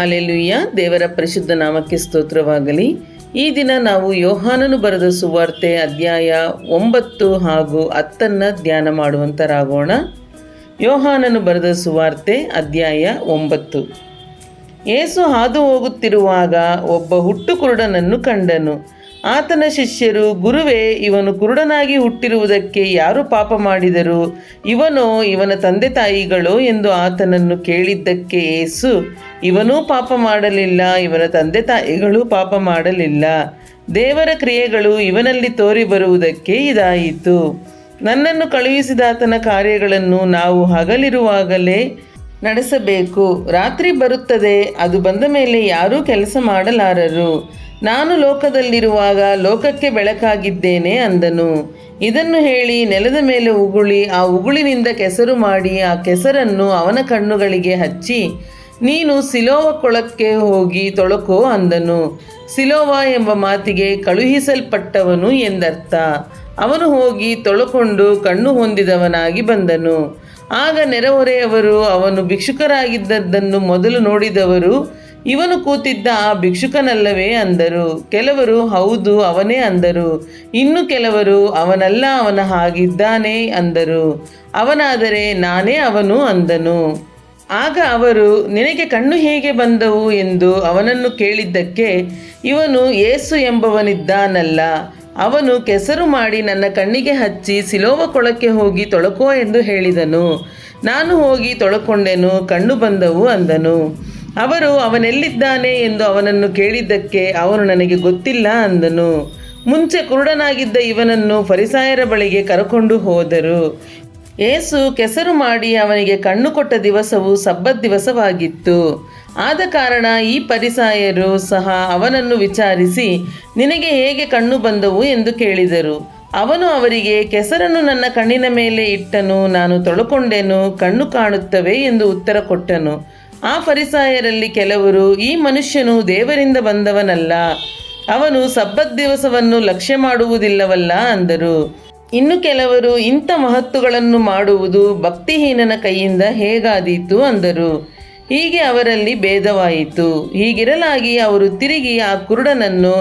Hallelujah. ದೇವರ ಪರಿಶುದ್ಧ ನಾಮಕ್ಕೆ ಸ್ತೋತ್ರವಾಗಲಿ. ಈ ದಿನ ನಾವು ಯೋಹಾನನು ಬರೆದ ಸುವಾರ್ತೆ ಅಧ್ಯಾಯ 9 ಹಾಗೂ 10 ಧ್ಯಾನ ಮಾಡುವಂತರಾಗೋಣ. ಯೋಹಾನನು ಬರೆದ ಸುವಾರ್ತೆ ಅಧ್ಯಾಯ 9. ಯೇಸು ಹಾದು ಹೋಗುತ್ತಿರುವಾಗ ಒಬ್ಬ ಹುಟ್ಟು ಕುರುಡನನ್ನು ಕಂಡನು. ಆತನ ಶಿಷ್ಯರು, ಗುರುವೇ, ಇವನು ಕುರುಡನಾಗಿ ಹುಟ್ಟಿರುವುದಕ್ಕೆ ಯಾರು ಪಾಪ ಮಾಡಿದರು, ಇವನೋ ಇವನ ತಂದೆ ತಾಯಿಗಳೋ ಎಂದು ಆತನನ್ನು ಕೇಳಿದ್ದಕ್ಕೆ ಯೇಸು, ಇವನೂ ಪಾಪ ಮಾಡಲಿಲ್ಲ, ಇವನ ತಂದೆ ತಾಯಿಗಳು ಪಾಪ ಮಾಡಲಿಲ್ಲ. ದೇವರ ಕ್ರಿಯೆಗಳು ಇವನಲ್ಲಿ ತೋರಿ ಬರುವುದಕ್ಕೆ ಇದಾಯಿತು. ನನ್ನನ್ನು ಕಳುಹಿಸಿದಾತನ ಕಾರ್ಯಗಳನ್ನು ನಾವು ಹಗಲಿರುವಾಗಲೇ ನಡೆಸಬೇಕು. ರಾತ್ರಿ ಬರುತ್ತದೆ, ಅದು ಬಂದ ಮೇಲೆ ಯಾರೂ ಕೆಲಸ ಮಾಡಲಾರರು. ನಾನು ಲೋಕದಲ್ಲಿರುವಾಗ ಲೋಕಕ್ಕೆ ಬೆಳಕಾಗಿದ್ದೇನೆ ಅಂದನು. ಇದನ್ನು ಹೇಳಿ ನೆಲದ ಮೇಲೆ ಉಗುಳಿ ಆ ಉಗುಳಿನಿಂದ ಕೆಸರು ಮಾಡಿ ಆ ಕೆಸರನ್ನು ಅವನ ಕಣ್ಣುಗಳಿಗೆ ಹಚ್ಚಿ, ನೀನು ಸಿಲೋವ ಕೊಳಕ್ಕೆ ಹೋಗಿ ತೊಳಕೋ ಅಂದನು. ಸಿಲೋವ ಎಂಬ ಮಾತಿಗೆ ಕಳುಹಿಸಲ್ಪಟ್ಟವನು ಎಂದರ್ಥ. ಅವನು ಹೋಗಿ ತೊಳಕೊಂಡು ಕಣ್ಣು ಹೊಂದಿದವನಾಗಿ ಬಂದನು. ಆಗ ನೆರೆಹೊರೆಯವರು, ಅವನು ಭಿಕ್ಷುಕರಾಗಿದ್ದದ್ದನ್ನು ಮೊದಲು ನೋಡಿದವರು, ಇವನು ಕೂತಿದ್ದ ಆ ಭಿಕ್ಷುಕನಲ್ಲವೇ ಅಂದರು. ಕೆಲವರು, ಹೌದು, ಅವನೇ ಅಂದರು. ಇನ್ನು ಕೆಲವರು, ಅವನಲ್ಲ, ಅವನ ಹಾಗಿದ್ದಾನೆ ಅಂದರು. ಅವನಾದರೆ, ನಾನೇ ಅವನು ಅಂದನು. ಆಗ ಅವರು, ನಿನಗೆ ಕಣ್ಣು ಹೇಗೆ ಬಂದವು ಎಂದು ಅವನನ್ನು ಕೇಳಿದ್ದಕ್ಕೆ, ಇವನು ಯೇಸು ಎಂಬವನಿದ್ದಾನಲ್ಲ, ಅವನು ಕೆಸರು ಮಾಡಿ ನನ್ನ ಕಣ್ಣಿಗೆ ಹಚ್ಚಿ ಸಿಲೋವ ಕೊಳಕ್ಕೆ ಹೋಗಿ ತೊಳಕೋ ಎಂದು ಹೇಳಿದನು. ನಾನು ಹೋಗಿ ತೊಳಕೊಂಡೆನು, ಕಣ್ಣು ಬಂದವು ಅಂದನು. ಅವರು, ಅವನೆಲ್ಲಿದ್ದಾನೆ ಎಂದು ಅವನನ್ನು ಕೇಳಿದ್ದಕ್ಕೆ ಅವನು, ನನಗೆ ಗೊತ್ತಿಲ್ಲ ಅಂದನು. ಮುಂಚೆ ಕುರುಡನಾಗಿದ್ದ ಇವನನ್ನು ಫರಿಸಾಯರ ಬಳಿಗೆ ಕರಕೊಂಡು ಹೋದರು. ಯೇಸು ಕೆಸರು ಮಾಡಿ ಅವನಿಗೆ ಕಣ್ಣು ಕೊಟ್ಟ ದಿವಸವು ಸಬ್ಬತ್ ದಿವಸವಾಗಿತ್ತು. ಆದ ಕಾರಣ ಈ ಫರಿಸಾಯರು ಸಹ ಅವನನ್ನು ವಿಚಾರಿಸಿ, ನಿನಗೆ ಹೇಗೆ ಕಣ್ಣು ಬಂದವು ಎಂದು ಕೇಳಿದರು. ಅವನು ಅವರಿಗೆ, ಕೆಸರನ್ನು ನನ್ನ ಕಣ್ಣಿನ ಮೇಲೆ ಇಟ್ಟನು, ನಾನು ತೊಳಕೊಂಡೆನು, ಕಣ್ಣು ಕಾಣುತ್ತವೆ ಎಂದು ಉತ್ತರ ಕೊಟ್ಟನು. ಆ ಫರಿಸಾಯರಲ್ಲಿ ಕೆಲವರು, ಈ ಮನುಷ್ಯನು ದೇವರಿಂದ ಬಂದವನಲ್ಲ, ಅವನು ಸಬ್ಬತ್ ದಿವಸವನ್ನು ಲಕ್ಷ್ಯ ಮಾಡುವುದಿಲ್ಲವಲ್ಲ ಅಂದರು. ಇನ್ನು ಕೆಲವರು, ಇಂಥ ಮಹತ್ತುಗಳನ್ನು ಮಾಡುವುದು ಭಕ್ತಿಹೀನನ ಕೈಯಿಂದ ಹೇಗಾದೀತು ಅಂದರು. ಹೀಗೆ ಅವರಲ್ಲಿ ಭೇದವಾಯಿತು. ಹೀಗಿರಲಾಗಿ ಅವರು ತಿರುಗಿ ಆ ಕುರುಡನನ್ನು,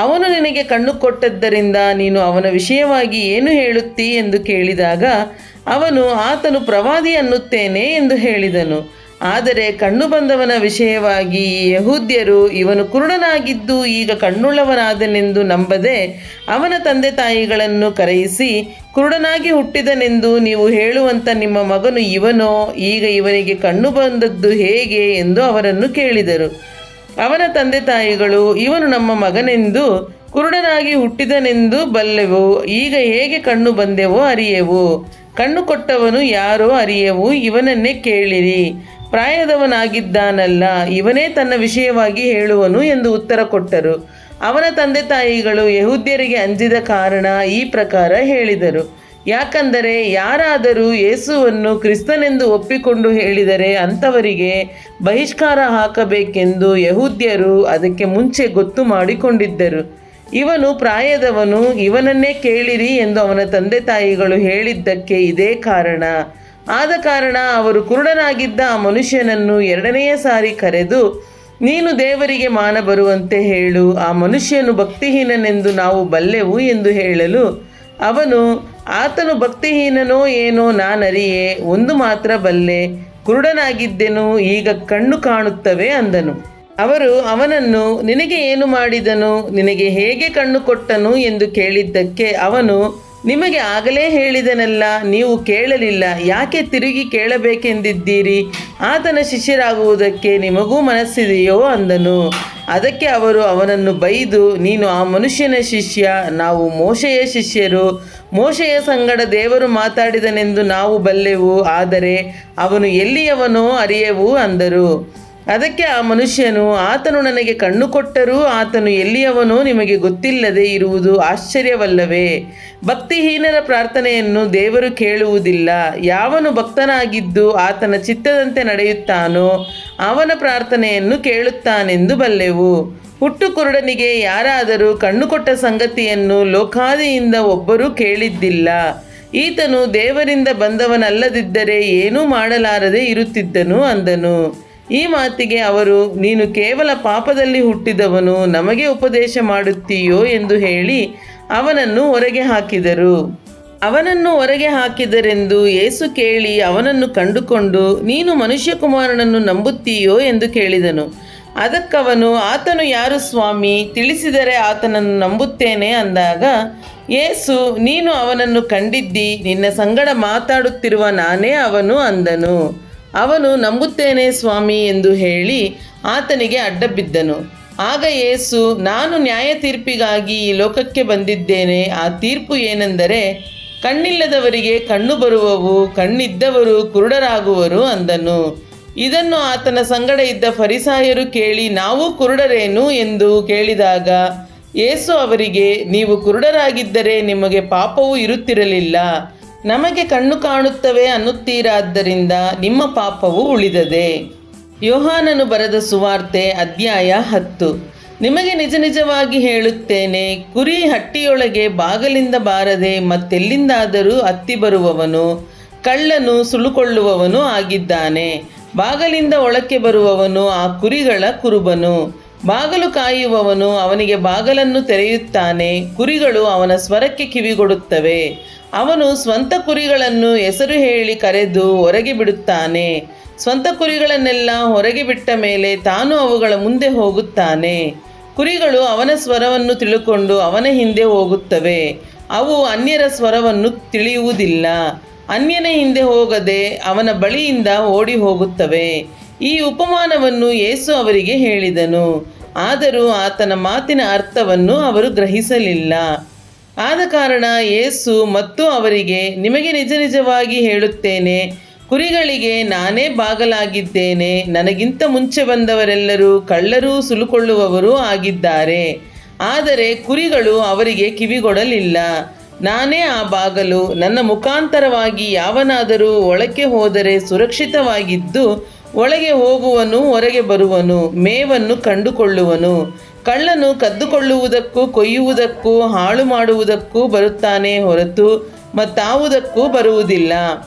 ಅವನು ನಿನಗೆ ಕಣ್ಣು ಕೊಟ್ಟದ್ದರಿಂದ ನೀನು ಅವನ ವಿಷಯವಾಗಿ ಏನು ಹೇಳುತ್ತೀ ಎಂದು ಕೇಳಿದಾಗ ಅವನು, ಆತನು ಪ್ರವಾದಿ ಅನ್ನುತ್ತೇನೆ ಎಂದು ಹೇಳಿದನು. ಆದರೆ ಕಣ್ಣು ಬಂದವನ ವಿಷಯವಾಗಿ ಈ ಯೆಹೂದ್ಯರು, ಇವನು ಕುರುಡನಾಗಿದ್ದು ಈಗ ಕಣ್ಣುಳ್ಳವನಾದನೆಂದು ನಂಬದೆ ಅವನ ತಂದೆ ತಾಯಿಗಳನ್ನು ಕರೆಯಿಸಿ, ಕುರುಡನಾಗಿ ಹುಟ್ಟಿದನೆಂದು ನೀವು ಹೇಳುವಂಥ ನಿಮ್ಮ ಮಗನು ಇವನೋ, ಈಗ ಇವನಿಗೆ ಕಣ್ಣು ಬಂದದ್ದು ಹೇಗೆ ಎಂದು ಅವರನ್ನು ಕೇಳಿದರು. ಅವನ ತಂದೆ ತಾಯಿಗಳು, ಇವನು ನಮ್ಮ ಮಗನೆಂದು ಕುರುಡನಾಗಿ ಹುಟ್ಟಿದನೆಂದು ಬಲ್ಲೆವು, ಈಗ ಹೇಗೆ ಕಣ್ಣು ಬಂದೆವೋ ಅರಿಯೆವು, ಕಣ್ಣು ಕೊಟ್ಟವನು ಯಾರೋ ಅರಿಯೆವು, ಇವನನ್ನೇ ಕೇಳಿರಿ, ಪ್ರಾಯದವನಾಗಿದ್ದಾನಲ್ಲ, ಇವನೇ ತನ್ನ ವಿಷಯವಾಗಿ ಹೇಳುವನು ಎಂದು ಉತ್ತರ ಕೊಟ್ಟರು. ಅವನ ತಂದೆ ತಾಯಿಗಳು ಯೆಹೂದ್ಯರಿಗೆ ಅಂಜಿದ ಕಾರಣ ಈ ಪ್ರಕಾರ ಹೇಳಿದರು. ಯಾಕಂದರೆ ಯಾರಾದರೂ ಯೇಸುವನ್ನು ಕ್ರಿಸ್ತನೆಂದು ಒಪ್ಪಿಕೊಂಡು ಹೇಳಿದರೆ ಅಂಥವರಿಗೆ ಬಹಿಷ್ಕಾರ ಹಾಕಬೇಕೆಂದು ಯೆಹೂದ್ಯರು ಅದಕ್ಕೆ ಮುಂಚೆ ಗೊತ್ತು ಮಾಡಿಕೊಂಡಿದ್ದರು. ಇವನು ಪ್ರಾಯದವನು, ಇವನನ್ನೇ ಕೇಳಿರಿ ಎಂದು ಅವನ ತಂದೆ ತಾಯಿಗಳು ಹೇಳಿದ್ದಕ್ಕೆ ಇದೇ ಕಾರಣ. ಆದ ಕಾರಣ ಅವರು ಕುರುಡನಾಗಿದ್ದ ಆ ಮನುಷ್ಯನನ್ನು 2ನೆಯ ಸಾರಿ ಕರೆದು, ನೀನು ದೇವರಿಗೆ ಮಾನ ಬರುವಂತೆ ಹೇಳು, ಆ ಮನುಷ್ಯನು ಭಕ್ತಿಹೀನನೆಂದು ನಾವು ಬಲ್ಲೆವು ಎಂದು ಹೇಳಲು ಅವನು, ಆತನು ಭಕ್ತಿಹೀನನೋ ಏನೋ ನಾನರಿಯೆ, ಒಂದು ಮಾತ್ರ ಬಲ್ಲೆ, ಕುರುಡನಾಗಿದ್ದೆನು, ಈಗ ಕಣ್ಣು ಕಾಣುತ್ತವೆ ಅಂದನು. ಅವರು ಅವನನ್ನು, ನಿನಗೆ ಏನು ಮಾಡಿದನು, ನಿನಗೆ ಹೇಗೆ ಕಣ್ಣು ಕೊಟ್ಟನು ಎಂದು ಕೇಳಿದ್ದಕ್ಕೆ ಅವನು, ನಿಮಗೆ ಆಗಲೇ ಹೇಳಿದನಲ್ಲ, ನೀವು ಕೇಳಲಿಲ್ಲ, ಯಾಕೆ ತಿರುಗಿ ಕೇಳಬೇಕೆಂದಿದ್ದೀರಿ, ಆತನ ಶಿಷ್ಯರಾಗುವುದಕ್ಕೆ ನಿಮಗೂ ಮನಸ್ಸಿದೆಯೋ ಅಂದನು. ಅದಕ್ಕೆ ಅವರು ಅವನನ್ನು ಬೈದು, ನೀನು ಆ ಮನುಷ್ಯನ ಶಿಷ್ಯ, ನಾವು ಮೋಶೆಯ ಶಿಷ್ಯರು, ಮೋಶೆಯ ಸಂಗಡ ದೇವರು ಮಾತಾಡಿದನೆಂದು ನಾವು ಬಲ್ಲೆವು, ಆದರೆ ಅವನು ಎಲ್ಲಿಯವನೋ ಅರಿಯೆವು ಅಂದರು. ಅದಕ್ಕೆ ಆ ಮನುಷ್ಯನು, ಆತನು ನನಗೆ ಕಣ್ಣು ಕೊಟ್ಟರೂ ಆತನು ಎಲ್ಲಿಯವನೋ ನಿಮಗೆ ಗೊತ್ತಿಲ್ಲದೆ ಇರುವುದು ಆಶ್ಚರ್ಯವಲ್ಲವೇ? ಭಕ್ತಿಹೀನರ ಪ್ರಾರ್ಥನೆಯನ್ನು ದೇವರು ಕೇಳುವುದಿಲ್ಲ. ಯಾವನು ಭಕ್ತನಾಗಿದ್ದು ಆತನ ಚಿತ್ತದಂತೆ ನಡೆಯುತ್ತಾನೋ ಅವನ ಪ್ರಾರ್ಥನೆಯನ್ನು ಕೇಳುತ್ತಾನೆಂದು ಬಲ್ಲೆವು. ಹುಟ್ಟು ಕುರುಡನಿಗೆ ಯಾರಾದರೂ ಕಣ್ಣು ಕೊಟ್ಟ ಸಂಗತಿಯನ್ನು ಲೋಕಾದಿಯಿಂದ ಒಬ್ಬರೂ ಕೇಳಿದ್ದಿಲ್ಲ. ಈತನು ದೇವರಿಂದ ಬಂದವನಲ್ಲದಿದ್ದರೆ ಏನೂ ಮಾಡಲಾರದೆ ಇರುತ್ತಿದ್ದನು ಅಂದನು. ಈ ಮಾತಿಗೆ ಅವರು, ನೀನು ಕೇವಲ ಪಾಪದಲ್ಲಿ ಹುಟ್ಟಿದವನು, ನಮಗೆ ಉಪದೇಶ ಮಾಡುತ್ತೀಯೋ ಎಂದು ಹೇಳಿ ಅವನನ್ನು ಹೊರಗೆ ಹಾಕಿದರು. ಅವನನ್ನು ಹೊರಗೆ ಹಾಕಿದರೆಂದು ಯೇಸು ಕೇಳಿ ಅವನನ್ನು ಕಂಡುಕೊಂಡು, ನೀನು ಮನುಷ್ಯಕುಮಾರನನ್ನು ನಂಬುತ್ತೀಯೋ ಎಂದು ಕೇಳಿದನು. ಅದಕ್ಕವನು, ಆತನು ಯಾರು ಸ್ವಾಮಿ, ತಿಳಿಸಿದರೆ ಆತನನ್ನು ನಂಬುತ್ತೇನೆ ಅಂದಾಗ, ಯೇಸು, ನೀನು ಅವನನ್ನು ಕಂಡಿದ್ದಿ, ನಿನ್ನ ಸಂಗಡ ಮಾತಾಡುತ್ತಿರುವ ನಾನೇ ಅವನು ಅಂದನು. ಅವನು, ನಂಬುತ್ತೇನೆ ಸ್ವಾಮಿ ಎಂದು ಹೇಳಿ ಆತನಿಗೆ ಅಡ್ಡಬಿದ್ದನು. ಆಗ ಯೇಸು, ನಾನು ನ್ಯಾಯ ತೀರ್ಪಿಗಾಗಿ ಈ ಲೋಕಕ್ಕೆ ಬಂದಿದ್ದೇನೆ. ಆ ತೀರ್ಪು ಏನೆಂದರೆ, ಕಣ್ಣಿಲ್ಲದವರಿಗೆ ಕಣ್ಣು ಬರುವವು, ಕಣ್ಣಿದ್ದವರು ಕುರುಡರಾಗುವರು ಅಂದನು. ಇದನ್ನು ಆತನ ಸಂಗಡ ಇದ್ದ ಫರಿಸಾಯರು ಕೇಳಿ, ನಾವು ಕುರುಡರೇನು ಎಂದು ಕೇಳಿದಾಗ ಯೇಸು ಅವರಿಗೆ, ನೀವು ಕುರುಡರಾಗಿದ್ದರೆ ನಿಮಗೆ ಪಾಪವೂ ಇರುತ್ತಿರಲಿಲ್ಲ. ನಮಗೆ ಕಣ್ಣು ಕಾಣುತ್ತವೆ ಅನ್ನುತ್ತೀರಾದ್ದರಿಂದ ನಿಮ್ಮ ಪಾಪವು ಉಳಿದದೆ. ಯೋಹಾನನು ಬರೆದ ಸುವಾರ್ತೆ ಅಧ್ಯಾಯ 10. ನಿಮಗೆ ನಿಜ ನಿಜವಾಗಿ ಹೇಳುತ್ತೇನೆ, ಕುರಿ ಹಟ್ಟಿಯೊಳಗೆ ಬಾಗಲಿಂದ ಬಾರದೆ ಮತ್ತೆಲ್ಲಿಂದಾದರೂ ಹತ್ತಿ ಬರುವವನು ಕಳ್ಳನು, ಸುಲುಕೊಳ್ಳುವವನು ಆಗಿದ್ದಾನೆ. ಬಾಗಲಿಂದ ಒಳಕ್ಕೆ ಬರುವವನು ಆ ಕುರಿಗಳ ಕುರುಬನು. ಬಾಗಲು ಕಾಯುವವನು ಅವನಿಗೆ ಬಾಗಲನ್ನು ತೆರೆಯುತ್ತಾನೆ. ಕುರಿಗಳು ಅವನ ಸ್ವರಕ್ಕೆ ಕಿವಿಗೊಡುತ್ತವೆ. ಅವನು ಸ್ವಂತ ಕುರಿಗಳನ್ನು ಹೆಸರು ಹೇಳಿ ಕರೆದು ಹೊರಗೆ ಬಿಡುತ್ತಾನೆ. ಸ್ವಂತ ಕುರಿಗಳನ್ನೆಲ್ಲ ಹೊರಗೆ ಬಿಟ್ಟ ಮೇಲೆ ತಾನು ಅವುಗಳ ಮುಂದೆ ಹೋಗುತ್ತಾನೆ. ಕುರಿಗಳು ಅವನ ಸ್ವರವನ್ನು ತಿಳುಕೊಂಡು ಅವನ ಹಿಂದೆ ಹೋಗುತ್ತವೆ. ಅವು ಅನ್ಯರ ಸ್ವರವನ್ನು ತಿಳಿಯುವುದಿಲ್ಲ. ಅನ್ಯನ ಹಿಂದೆ ಹೋಗದೆ ಅವನ ಬಳಿಯಿಂದ ಓಡಿ ಹೋಗುತ್ತವೆ. ಈ ಉಪಮಾನವನ್ನು ಯೇಸು ಅವರಿಗೆ ಹೇಳಿದನು. ಆದರೂ ಆತನ ಮಾತಿನ ಅರ್ಥವನ್ನು ಅವರು ಗ್ರಹಿಸಲಿಲ್ಲ. ಆದ ಕಾರಣ ಯೇಸು ಮತ್ತು ಅವರಿಗೆ, ನಿಮಗೆ ನಿಜ ನಿಜವಾಗಿ ಹೇಳುತ್ತೇನೆ, ಕುರಿಗಳಿಗೆ ನಾನೇ ಬಾಗಲಾಗಿದ್ದೇನೆ. ನನಗಿಂತ ಮುಂಚೆ ಬಂದವರೆಲ್ಲರೂ ಕಳ್ಳರೂ ಸುಲುಕೊಳ್ಳುವವರೂ ಆಗಿದ್ದಾರೆ, ಆದರೆ ಕುರಿಗಳು ಅವರಿಗೆ ಕಿವಿಗೊಡಲಿಲ್ಲ. ನಾನೇ ಆ ಬಾಗಲು. ನನ್ನ ಮುಖಾಂತರವಾಗಿ ಯಾವನಾದರೂ ಒಳಕ್ಕೆ ಹೋದರೆ ಸುರಕ್ಷಿತವಾಗಿದ್ದು ಒಳಗೆ ಹೋಗುವನು, ಹೊರಗೆ ಬರುವನು, ಮೇವನ್ನು ಕಂಡುಕೊಳ್ಳುವನು. ಕಳ್ಳನು ಕದ್ದುಕೊಳ್ಳುವುದಕ್ಕೂ ಕೊಯ್ಯುವುದಕ್ಕೂ ಹಾಳು ಮಾಡುವುದಕ್ಕೂ ಬರುತ್ತಾನೆ ಹೊರತು ಮತ್ತಾವುದಕ್ಕೂ ಬರುವುದಿಲ್ಲ.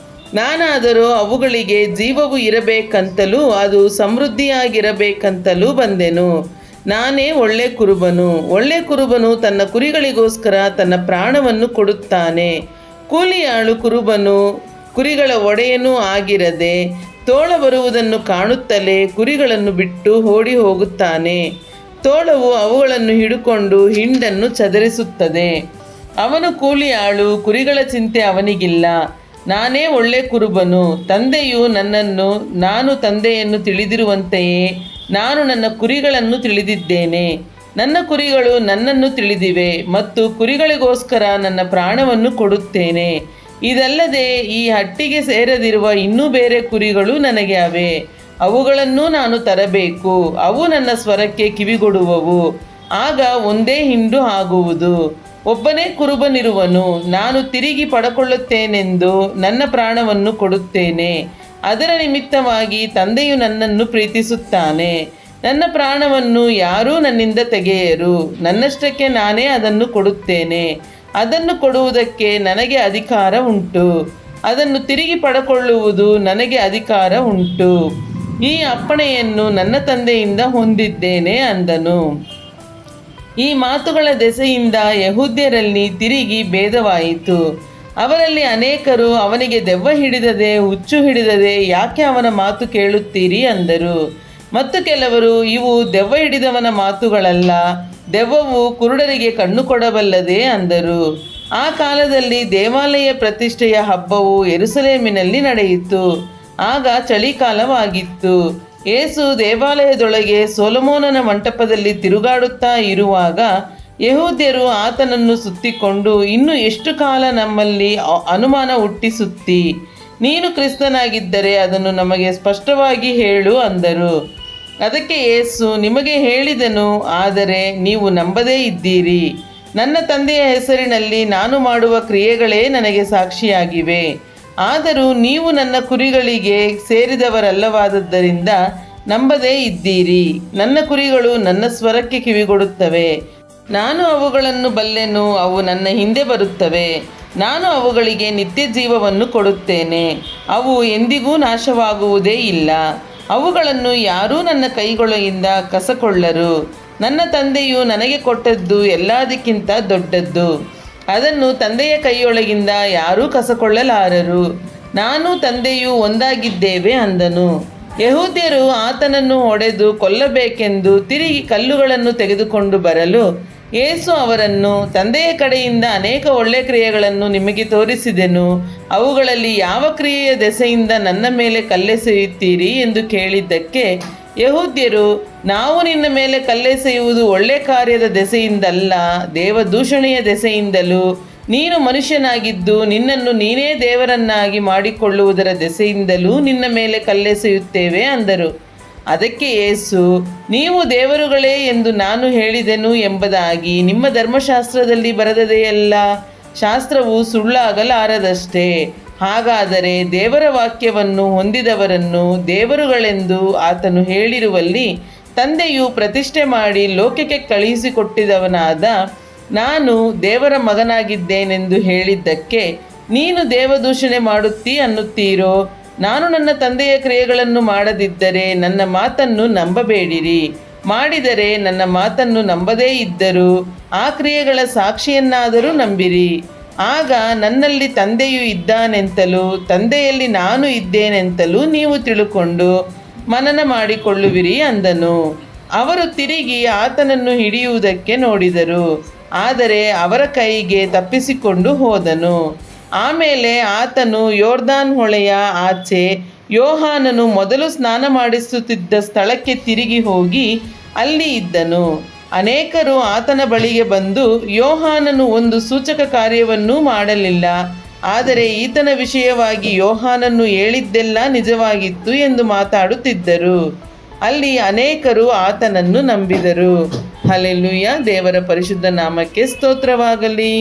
ನಾನಾದರೂ ಅವುಗಳಿಗೆ ಜೀವವು ಇರಬೇಕಂತಲೂ ಅದು ಸಮೃದ್ಧಿಯಾಗಿರಬೇಕಂತಲೂ ಬಂದೆನು. ನಾನೇ ಒಳ್ಳೆ ಕುರುಬನು. ಒಳ್ಳೆ ಕುರುಬನು ತನ್ನ ಕುರಿಗಳಿಗೋಸ್ಕರ ತನ್ನ ಪ್ರಾಣವನ್ನು ಕೊಡುತ್ತಾನೆ. ಕೂಲಿಯಾಳು ಕುರುಬನು ಕುರಿಗಳ ಒಡೆಯನೂ ಆಗಿರದೆ ತೋಳ ಬರುವುದನ್ನು ಕಾಣುತ್ತಲೇ ಕುರಿಗಳನ್ನು ಬಿಟ್ಟು ಓಡಿ ಹೋಗುತ್ತಾನೆ. ತೋಳವು ಅವುಗಳನ್ನು ಹಿಡುಕೊಂಡು ಹಿಂಡನ್ನು ಚದರಿಸುತ್ತದೆ. ಅವನು ಕೂಲಿಯಾಳು, ಕುರಿಗಳ ಚಿಂತೆ ಅವನಿಗಿಲ್ಲ. ನಾನೇ ಒಳ್ಳೆ ಕುರುಬನು. ತಂದೆಯು ನನ್ನನ್ನು, ನಾನು ತಂದೆಯನ್ನು ತಿಳಿದಿರುವಂತೆಯೇ ನಾನು ನನ್ನ ಕುರಿಗಳನ್ನು ತಿಳಿದಿದ್ದೇನೆ. ನನ್ನ ಕುರಿಗಳು ನನ್ನನ್ನು ತಿಳಿದಿವೆ ಮತ್ತು ಕುರಿಗಳಿಗೋಸ್ಕರ ನನ್ನ ಪ್ರಾಣವನ್ನು ಕೊಡುತ್ತೇನೆ. ಇದಲ್ಲದೆ ಈ ಹಟ್ಟಿಗೆ ಸೇರದಿರುವ ಇನ್ನೂ ಬೇರೆ ಕುರಿಗಳು ನನಗೆ ಅವೆ. ಅವುಗಳನ್ನೂ ನಾನು ತರಬೇಕು. ಅವು ನನ್ನ ಸ್ವರಕ್ಕೆ ಕಿವಿಗೊಡುವವು. ಆಗ ಒಂದೇ ಹಿಂಡು ಆಗುವುದು. ಒಬ್ಬನೇ ಕುರುಬನಿರುವನು. ನಾನು ತಿರುಗಿ ಪಡಕೊಳ್ಳುತ್ತೇನೆಂದು ನನ್ನ ಪ್ರಾಣವನ್ನು ಕೊಡುತ್ತೇನೆ. ಅದರ ನಿಮಿತ್ತವಾಗಿ ತಂದೆಯು ನನ್ನನ್ನು ಪ್ರೀತಿಸುತ್ತಾನೆ. ನನ್ನ ಪ್ರಾಣವನ್ನು ಯಾರೂ ನನ್ನಿಂದ ತೆಗೆಯರು. ನನ್ನಷ್ಟಕ್ಕೆ ನಾನೇ ಅದನ್ನು ಕೊಡುತ್ತೇನೆ. ಅದನ್ನು ಕೊಡುವುದಕ್ಕೆ ನನಗೆ ಅಧಿಕಾರ ಉಂಟು. ಅದನ್ನು ತಿರುಗಿ ಪಡಕೊಳ್ಳುವುದು ನನಗೆ ಅಧಿಕಾರ ಉಂಟು. ಈ ಅಪ್ಪಣೆಯನ್ನು ನನ್ನ ತಂದೆಯಿಂದ ಹೊಂದಿದ್ದೇನೆ ಅಂದನು. ಈ ಮಾತುಗಳ ದೆಸೆಯಿಂದ ಯೆಹೂದ್ಯರಲ್ಲಿ ತಿರುಗಿ ಭೇದವಾಯಿತು. ಅವರಲ್ಲಿ ಅನೇಕರು ಅವನಿಗೆ ದೆವ್ವ ಹಿಡಿದದೆ, ಹುಚ್ಚು ಹಿಡಿದದೆ, ಯಾಕೆ ಅವನ ಮಾತು ಕೇಳುತ್ತೀರಿ ಅಂದರು. ಮತ್ತು ಕೆಲವರು, ಇವು ದೆವ್ವ ಹಿಡಿದವನ ಮಾತುಗಳಲ್ಲ, ದೆವ್ವವು ಕುರುಡರಿಗೆ ಕಣ್ಣು ಕೊಡಬಲ್ಲದೆ ಅಂದರು. ಆ ಕಾಲದಲ್ಲಿ ದೇವಾಲಯ ಪ್ರತಿಷ್ಠೆಯ ಹಬ್ಬವು ಯೆರೂಸಲೇಮಿನಲ್ಲಿ ನಡೆಯಿತು. ಆಗ ಚಳಿಕಾಲವಾಗಿತ್ತು. ಯೇಸು ದೇವಾಲಯದೊಳಗೆ ಸೊಲೊಮೋನನ ಮಂಟಪದಲ್ಲಿ ತಿರುಗಾಡುತ್ತಾ ಇರುವಾಗ ಯೆಹೂದ್ಯರು ಆತನನ್ನು ಸುತ್ತಿಕೊಂಡು, ಇನ್ನು ಎಷ್ಟು ಕಾಲ ನಮ್ಮಲ್ಲಿ ಅನುಮಾನ ಹುಟ್ಟಿಸುತ್ತಿ? ನೀನು ಕ್ರಿಸ್ತನಾಗಿದ್ದರೆ ಅದನ್ನು ನಮಗೆ ಸ್ಪಷ್ಟವಾಗಿ ಹೇಳು ಅಂದರು. ಅದಕ್ಕೆ ಯೇಸು, ನಿಮಗೆ ಹೇಳಿದನು, ಆದರೆ ನೀವು ನಂಬದೇ ಇದ್ದೀರಿ. ನನ್ನ ತಂದೆಯ ಹೆಸರಿನಲ್ಲಿ ನಾನು ಮಾಡುವ ಕ್ರಿಯೆಗಳೇ ನನಗೆ ಸಾಕ್ಷಿಯಾಗಿವೆ. ಆದರೂ ನೀವು ನನ್ನ ಕುರಿಗಳಿಗೆ ಸೇರಿದವರಲ್ಲವಾದದ್ದರಿಂದ ನಂಬದೇ ಇದ್ದೀರಿ. ನನ್ನ ಕುರಿಗಳು ನನ್ನ ಸ್ವರಕ್ಕೆ ಕಿವಿಗೊಡುತ್ತವೆ. ನಾನು ಅವುಗಳನ್ನು ಬಲ್ಲೆನು, ಅವು ನನ್ನ ಹಿಂದೆ ಬರುತ್ತವೆ. ನಾನು ಅವುಗಳಿಗೆ ನಿತ್ಯ ಜೀವವನ್ನು ಕೊಡುತ್ತೇನೆ. ಅವು ಎಂದಿಗೂ ನಾಶವಾಗುವುದೇ ಇಲ್ಲ. ಅವುಗಳನ್ನು ಯಾರೂ ನನ್ನ ಕೈಗಳಿಂದ ಕಸಕೊಳ್ಳರು. ನನ್ನ ತಂದೆಯು ನನಗೆ ಕೊಟ್ಟದ್ದು ಎಲ್ಲದಕ್ಕಿಂತ ದೊಡ್ಡದ್ದು. ಅದನ್ನು ತಂದೆಯ ಕೈಯೊಳಗಿಂದ ಯಾರೂ ಕಸಕೊಳ್ಳಲಾರರು. ನಾನು ತಂದೆಯು ಒಂದಾಗಿದ್ದೇವೆ ಅಂದನು. ಯೆಹೂದ್ಯರು ಆತನನ್ನು ಹೊಡೆದು ಕೊಲ್ಲಬೇಕೆಂದು ತಿರುಗಿ ಕಲ್ಲುಗಳನ್ನು ತೆಗೆದುಕೊಂಡು ಬರಲು ಯೇಸು ಅವರನ್ನು, ತಂದೆಯ ಕಡೆಯಿಂದ ಅನೇಕ ಒಳ್ಳೆಯ ಕ್ರಿಯೆಗಳನ್ನು ನಿಮಗೆ ತೋರಿಸಿದೆನು. ಅವುಗಳಲ್ಲಿ ಯಾವ ಕ್ರಿಯೆಯ ದೆಸೆಯಿಂದ ನನ್ನ ಮೇಲೆ ಕಲ್ಲೆಸೆಯುತ್ತೀರಿ ಎಂದು ಕೇಳಿದ್ದಕ್ಕೆ ಯೆಹೂದ್ಯರು, ನಾವು ನಿನ್ನ ಮೇಲೆ ಕಲ್ಲೆಸೆಯುವುದು ಒಳ್ಳೆ ಕಾರ್ಯದ ದೆಸೆಯಿಂದಲ್ಲ, ದೇವದೂಷಣೆಯ ದೆಸೆಯಿಂದಲೂ, ನೀನು ಮನುಷ್ಯನಾಗಿದ್ದು ನಿನ್ನನ್ನು ನೀನೇ ದೇವರನ್ನಾಗಿ ಮಾಡಿಕೊಳ್ಳುವುದರ ದೆಸೆಯಿಂದಲೂ ನಿನ್ನ ಮೇಲೆ ಕಲ್ಲೆಸೆಯುತ್ತೇವೆ ಅಂದರು. ಅದಕ್ಕೆ ಯೇಸು, ನೀವು ದೇವರುಗಳೇ ಎಂದು ನಾನು ಹೇಳಿದೆನು ಎಂಬುದಾಗಿ ನಿಮ್ಮ ಧರ್ಮಶಾಸ್ತ್ರದಲ್ಲಿ ಬರೆದದೆಯಲ್ಲ. ಶಾಸ್ತ್ರವು ಸುಳ್ಳಾಗಲಾರದಷ್ಟೇ. ಹಾಗಾದರೆ ದೇವರ ವಾಕ್ಯವನ್ನು ಹೊಂದಿದವರನ್ನು ದೇವರುಗಳೆಂದು ಆತನು ಹೇಳಿರುವಲ್ಲಿ ತಂದೆಯು ಪ್ರತಿಷ್ಠೆ ಮಾಡಿ ಲೋಕಕ್ಕೆ ಕಳುಹಿಸಿಕೊಟ್ಟಿದವನಾದ ನಾನು ದೇವರ ಮಗನಾಗಿದ್ದೇನೆಂದು ಹೇಳಿದ್ದಕ್ಕೆ ನೀನು ದೇವದೂಷಣೆ ಮಾಡುತ್ತೀ ಅನ್ನುತ್ತೀರೋ? ನಾನು ನನ್ನ ತಂದೆಯ ಕ್ರಿಯೆಗಳನ್ನು ಮಾಡದಿದ್ದರೆ ನನ್ನ ಮಾತನ್ನು ನಂಬಬೇಡಿರಿ. ಮಾಡಿದರೆ ನನ್ನ ಮಾತನ್ನು ನಂಬದೇ ಇದ್ದರೂ ಆ ಕ್ರಿಯೆಗಳ ಸಾಕ್ಷಿಯನ್ನಾದರೂ ನಂಬಿರಿ. ಆಗ ನನ್ನಲ್ಲಿ ತಂದೆಯು ಇದ್ದಾನೆಂತಲೂ ತಂದೆಯಲ್ಲಿ ನಾನು ಇದ್ದೇನೆಂತಲೂ ನೀವು ತಿಳುಕೊಂಡು ಮನನ ಮಾಡಿಕೊಳ್ಳುವಿರಿ ಅಂದನು. ಅವರು ತಿರುಗಿ ಆತನನ್ನು ಹಿಡಿಯುವುದಕ್ಕೆ ನೋಡಿದರು, ಆದರೆ ಅವರ ಕೈಗೆ ತಪ್ಪಿಸಿಕೊಂಡು ಹೋದನು. ಆಮೇಲೆ ಆತನು ಯೋರ್ದಾನ್ ಹೊಳೆಯ ಆಚೆ ಯೋಹಾನನು ಮೊದಲು ಸ್ನಾನ ಮಾಡಿಸುತ್ತಿದ್ದ ಸ್ಥಳಕ್ಕೆ ತಿರುಗಿ ಹೋಗಿ ಅಲ್ಲಿ ಇದ್ದನು. ಅನೇಕರು ಆತನ ಬಳಿಗೆ ಬಂದು, ಯೋಹಾನನು ಒಂದು ಸೂಚಕ ಕಾರ್ಯವನ್ನೂ ಮಾಡಲಿಲ್ಲ, ಆದರೆ ಈತನ ವಿಷಯವಾಗಿ ಯೋಹಾನನು ಹೇಳಿದ್ದೆಲ್ಲ ನಿಜವಾಗಿತ್ತು ಎಂದು ಮಾತಾಡುತ್ತಿದ್ದರು. ಅಲ್ಲಿ ಅನೇಕರು ಆತನನ್ನು ನಂಬಿದರು. ಹಲ್ಲೆಲೂಯಾ. ದೇವರ ಪರಿಶುದ್ಧ ನಾಮಕ್ಕೆ ಸ್ತೋತ್ರವಾಗಲಿ.